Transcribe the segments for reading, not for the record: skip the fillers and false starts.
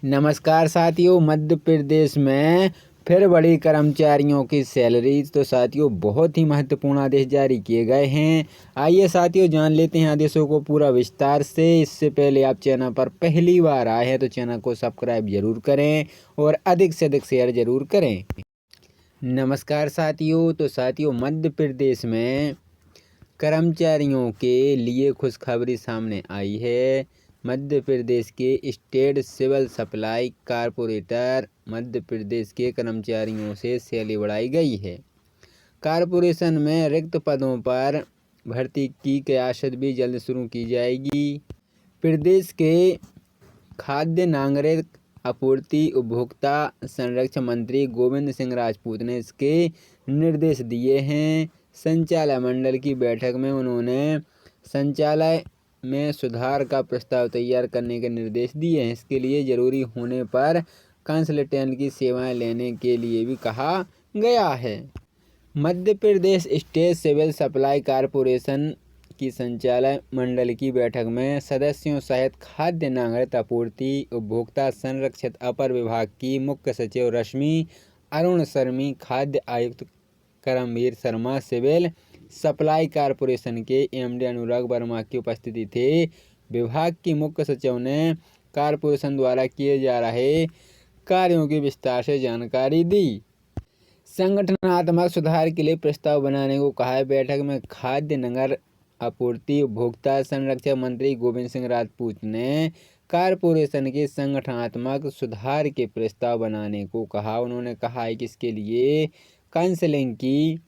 नमस्कार साथियों, मध्य प्रदेश में फिर बढ़ी कर्मचारियों की सैलरीज। तो साथियों बहुत ही महत्वपूर्ण आदेश जारी किए गए हैं। आइए साथियों जान लेते हैं आदेशों को पूरा विस्तार से। इससे पहले आप चैनल पर पहली बार आए हैं तो चैनल को सब्सक्राइब जरूर करें और अधिक से अधिक शेयर जरूर करें। नमस्कार साथियों, तो साथियों मध्य प्रदेश में कर्मचारियों के लिए खुशखबरी सामने आई है। मध्य प्रदेश के state civil supply corporator Madhya Pradesh के कर्मचारियों से सैलरी बढ़ाई गई है। कारपोरेशन में रिक्त पदों पर भर्ती की कयासत भी जल्द शुरू की जाएगी। प्रदेश के खाद्य नागरिक आपूर्ति उपभोक्ता संरक्षण मंत्री गोविंद सिंह राजपूत ने इसके निर्देश दिए हैं। संचालय मंडल की बैठक में उन्होंने संचालय में सुधार का प्रस्ताव तैयार करने के निर्देश दिए हैं। इसके लिए जरूरी होने पर कंसल्टेंट की सेवाएं लेने के लिए भी कहा गया है। Madhya Pradesh state civil supply corporation की संचालय मंडल की बैठक में सदस्यों सहित खाद्य नागरिक आपूर्ति उपभोक्ता संरक्षण अपर विभाग की मुख्य सचिव रश्मि अरुण शर्मी, खाद्य आयुक्त Karamvir Sharma, civil supply corporation के एमडी अनुराग वर्मा की उपस्थिति थे। विभाग की मुख्य सचिव ने कारपोरेशन द्वारा किए जा रहे कार्यों की विस्तार से जानकारी दी। संगठनात्मक सुधार के लिए प्रस्ताव बनाने को कहा है। बैठक में खाद्य नगर आपूर्ति उपभोक्ता संरक्षण मंत्री गोविंद सिंह राजपूत ने कारपोरेशन के संगठनात्मक सुधार के प्रस्ताव बनाने को कहा। उन्होंने कहा है कि इसके लिए काउंसलिंग की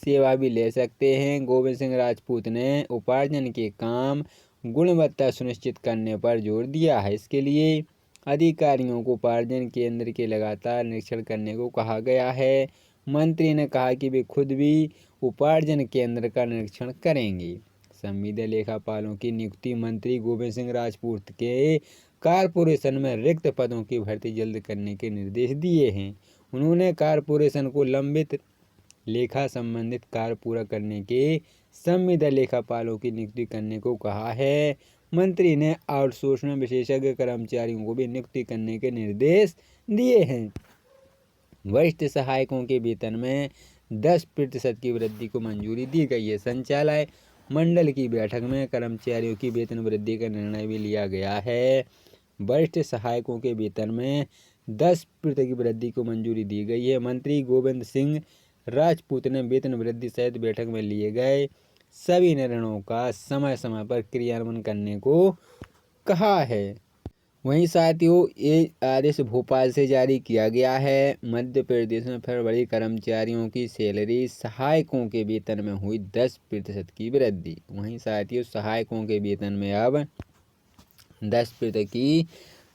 सेवा भी ले सकते हैं। गोविंद सिंह राजपूत ने उपार्जन के काम गुणवत्ता सुनिश्चित करने पर जोर दिया है। इसके लिए अधिकारियों को उपार्जन केंद्र के लगातार निरीक्षण करने को कहा गया है। मंत्री ने कहा कि वे खुद भी उपार्जन केंद्र का निरीक्षण करेंगे। संविदा लेखापालों की नियुक्ति मंत्री गोविंद सिंह राजपूत के कारपोरेशन में रिक्त पदों की भर्ती जल्द करने के निर्देश दिए हैं। उन्होंने कारपोरेशन को लंबित लेखा संबंधित कार्य पूरा करने के संविदा लेखापालों की नियुक्ति करने को कहा है। मंत्री ने आउटसोर्स में विशेषज्ञ कर्मचारियों को भी नियुक्ति करने के निर्देश दिए हैं। वरिष्ठ सहायकों के वेतन में 10% की वृद्धि को मंजूरी दी गई है। संचालय मंडल की बैठक में कर्मचारियों की वेतन वृद्धि का निर्णय भी लिया गया है। वरिष्ठ सहायकों के वेतन में 10% की वृद्धि को मंजूरी दी गई है। मंत्री गोविंद सिंह राजपूत ने वेतन वृद्धि सहित बैठक में लिए गए सभी निर्णयों का समय समय पर क्रियान्वयन करने को कहा है। वहीं साथियों ये आदेश भोपाल से जारी किया गया है। मध्य प्रदेश में फिर बढ़ी कर्मचारियों की सैलरी, सहायकों के वेतन में हुई 10% की वृद्धि। वहीं साथियों सहायकों के वेतन में अब 10% की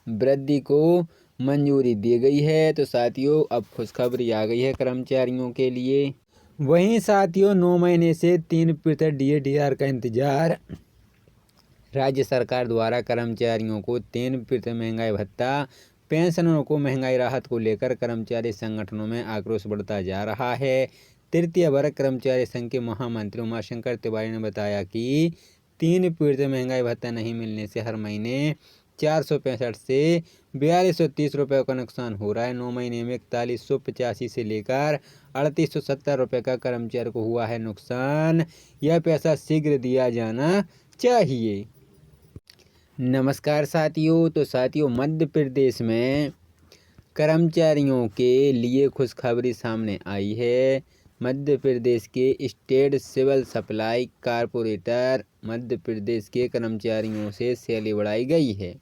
वृद्धि को मंजूरी दी गई है। तो साथियों अब खुशखबरी आ गई है कर्मचारियों के लिए। वहीं साथियों 9 महीने से 3% DAR का इंतजार। राज्य सरकार द्वारा कर्मचारियों को 3% महंगाई भत्ता, पेंशनरों को महंगाई राहत को लेकर कर्मचारी संगठनों में आक्रोश बढ़ता जा रहा है। तृतीय वर्ग कर्मचारी संघ के महामंत्री उमाशंकर तिवारी ने बताया कि 3% महंगाई भत्ता नहीं मिलने से हर महीने 465 से 4230 रुपये का नुकसान हो रहा है। 9 महीने में 4185 से लेकर 3870 रुपये का कर्मचारी को हुआ है नुकसान। यह पैसा शीघ्र दिया जाना चाहिए। नमस्कार साथियों, तो साथियों मध्य प्रदेश में कर्मचारियों के लिए खुशखबरी सामने आई है। मध्य प्रदेश के state civil supply corporator Madhya Pradesh के कर्मचारियों से सैलरी बढ़ाई गई है।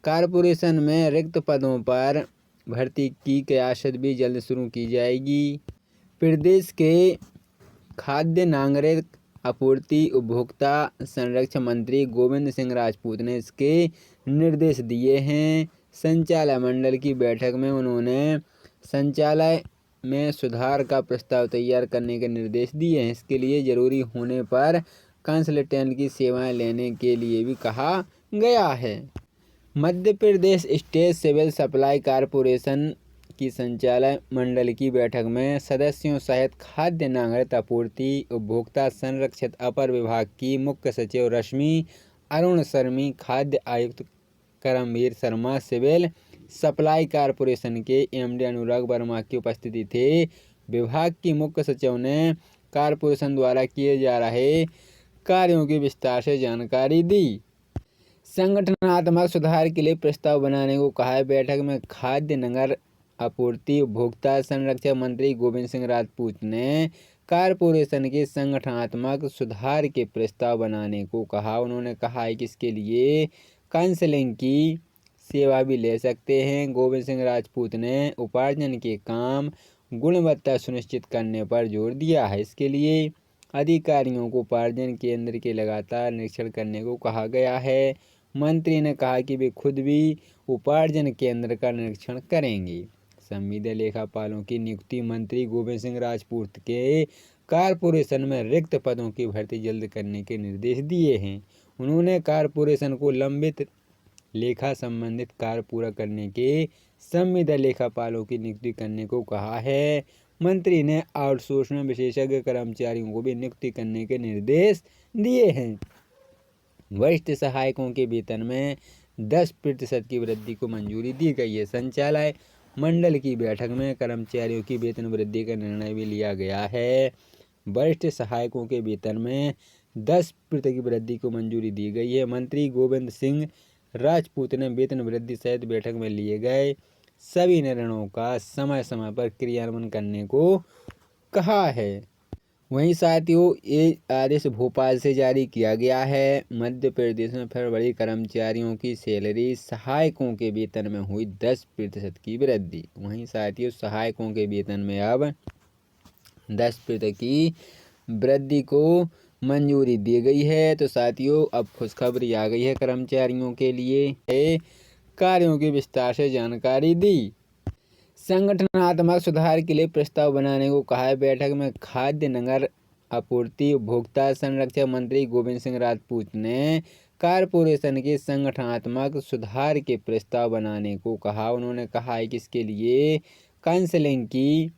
कारपोरेशन में रिक्त पदों पर भर्ती की कयासत भी जल्द शुरू की जाएगी। प्रदेश के खाद्य नागरिक आपूर्ति उपभोक्ता संरक्षण मंत्री गोविंद सिंह राजपूत ने इसके निर्देश दिए हैं। संचालय मंडल की बैठक में उन्होंने संचालय में सुधार का प्रस्ताव तैयार करने के निर्देश दिए हैं। इसके लिए जरूरी होने पर कंसल्टेंट की सेवाएं लेने के लिए भी कहा गया है। Madhya Pradesh state civil supply corporation की संचालय मंडल की बैठक में सदस्यों सहित खाद्य नागरिक आपूर्ति उपभोक्ता संरक्षण अपर विभाग की मुख्य सचिव रश्मि अरुण शर्मी, खाद्य आयुक्त Karamvir Sharma, civil supply corporation के एमडी अनुराग वर्मा की उपस्थिति थे। विभाग की मुख्य सचिव ने कॉरपोरेशन द्वारा किए जा रहे कार्यों की विस्तार से जानकारी दी। संगठनात्मक सुधार के लिए प्रस्ताव बनाने को कहा है। बैठक में खाद्य नगर आपूर्ति उपभोक्ता संरक्षण मंत्री गोविंद सिंह राजपूत ने कॉरपोरेशन के संगठनात्मक सुधार के प्रस्ताव बनाने को कहा। उन्होंने कहा है कि इसके लिए काउंसलिंग की सेवा भी ले सकते हैं। गोविंद सिंह राजपूत ने उपार्जन के काम गुणवत्ता सुनिश्चित करने पर जोर दिया है। इसके लिए अधिकारियों को उपार्जन केंद्र के लगातार निरीक्षण करने को कहा गया है। मंत्री ने कहा कि वे खुद भी उपार्जन केंद्र का निरीक्षण करेंगे। संविदा लेखापालों की नियुक्ति मंत्री गोविंद सिंह राजपूत के कॉरपोरेशन में रिक्त पदों की भर्ती जल्द करने के निर्देश दिए हैं। उन्होंने कॉरपोरेशन को लंबित लेखा संबंधित कार्य पूरा करने के संविदा लेखापालों की नियुक्ति करने को कहा है। मंत्री ने आउटसोर्स में विशेषज्ञ कर्मचारियों को भी नियुक्ति करने के निर्देश दिए हैं। वरिष्ठ सहायकों के वेतन में 10% की वृद्धि को मंजूरी दी गई है। संचालय मंडल की बैठक में कर्मचारियों की वेतन वृद्धि का निर्णय भी लिया गया है। वरिष्ठ सहायकों के वेतन में 10% की वृद्धि को मंजूरी दी गई है। मंत्री गोविंद सिंह राजपूत ने वेतन वृद्धि सहित बैठक में लिए गए सभी निर्णयों का समय समय पर क्रियान्वयन करने को कहा है। वहीं साथियों, ये आदेश भोपाल से जारी किया गया है। मध्य प्रदेश में फिर बड़ी कर्मचारियों की सैलरी, सहायकों के वेतन में हुई 10% की वृद्धि। वहीं साथियों, सहायकों के वेतन में अब 10% की वृद्धि को मंजूरी दी गई है। तो साथियों, अब खुशखबरी आ गई है कर्मचारियों के लिए। कार्यों की विस्तार से जानकारी दी। संगठनात्मक सुधार के लिए प्रस्ताव बनाने को कहा है। बैठक में खाद्य नगर आपूर्ति उपभोक्ता संरक्षण मंत्री गोविंद सिंह राजपूत ने कॉरपोरेशन के संगठनात्मक सुधार के प्रस्ताव बनाने को कहा। उन्होंने कहा है कि इसके लिए काउंसलिंग की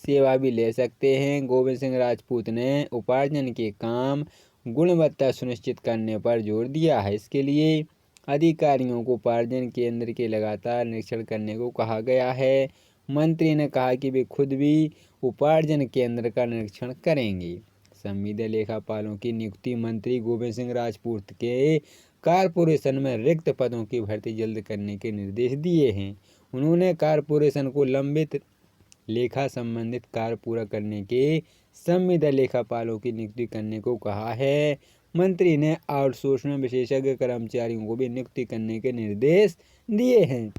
सेवा भी ले सकते हैं। गोविंद सिंह राजपूत ने उपार्जन के काम गुणवत्ता सुनिश्चित करने पर जोर दिया है। इसके लिए अधिकारियों को उपार्जन केंद्र के लगातार निरीक्षण करने को कहा गया है। मंत्री ने कहा कि वे खुद भी उपार्जन केंद्र का निरीक्षण करेंगे। संविदा लेखापालों की नियुक्ति मंत्री गोविंद सिंह राजपूत के कॉरपोरेशन में रिक्त पदों की भर्ती जल्द करने के निर्देश दिए हैं। उन्होंने कॉरपोरेशन को लंबित लेखा संबंधित कार्य पूरा करने के संविदा लेखापालों की नियुक्ति करने को कहा है। मंत्री ने आउटसोर्स में विशेषज्ञ कर्मचारियों को भी नियुक्ति करने के निर्देश दिए हैं।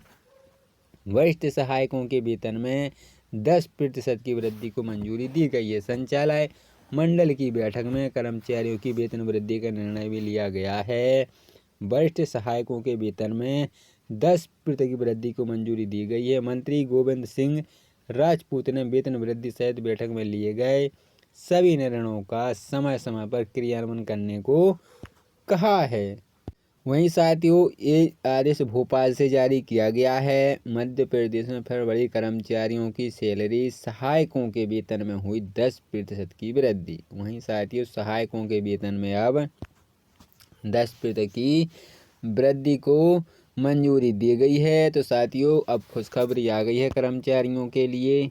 वरिष्ठ सहायकों के वेतन में 10% की वृद्धि को मंजूरी दी गई है। संचालय मंडल की बैठक में कर्मचारियों की वेतन वृद्धि का निर्णय भी लिया गया है। वरिष्ठ सहायकों के वेतन में 10% की वृद्धि को मंजूरी दी गई है। मंत्री गोविंद सिंह राजपूत ने वेतन वृद्धि सहित बैठक में लिए गए सभी निर्णयों का समय समय पर क्रियान्वयन करने को कहा है। वहीं साथियों, ये आदेश भोपाल से जारी किया गया है। मध्य प्रदेश में फिर बड़ी कर्मचारियों की सैलरी, सहायकों के वेतन में हुई 10% की वृद्धि। वहीं साथियों, सहायकों के वेतन में अब 10% की वृद्धि को मंजूरी दी गई है। तो साथियों, अब खुशखबरी आ गई है कर्मचारियों के लिए।